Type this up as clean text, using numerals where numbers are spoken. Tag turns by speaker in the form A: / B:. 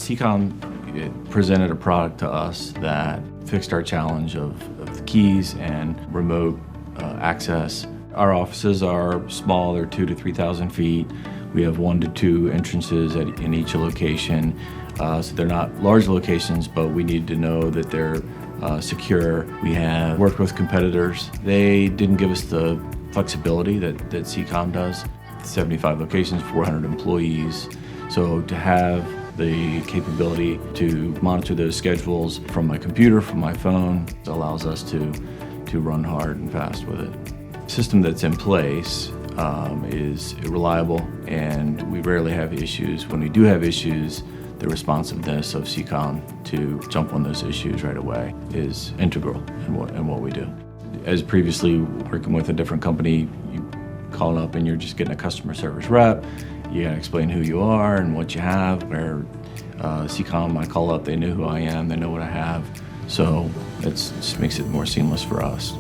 A: Secom presented a product to us that fixed our challenge of the keys and remote access. Our offices are small, they're 2,000 to 3,000 feet. We have 1 to 2 entrances in each location. So they're not large locations, but we need to know that they're secure. We have worked with competitors. They didn't give us the flexibility that Secom does. 75 locations, 400 employees. So to have the capability to monitor those schedules from my computer, from my phone, allows us to run hard and fast with it. The system that's in place is reliable, and we rarely have issues. When we do have issues, the responsiveness of Secom to jump on those issues right away is integral in what we do. As previously working with a different company, you call up and you're just getting a customer service rep. You gotta explain who you are and what you have. Where Secom, I call up, they know who I am, they know what I have. So it just makes it more seamless for us.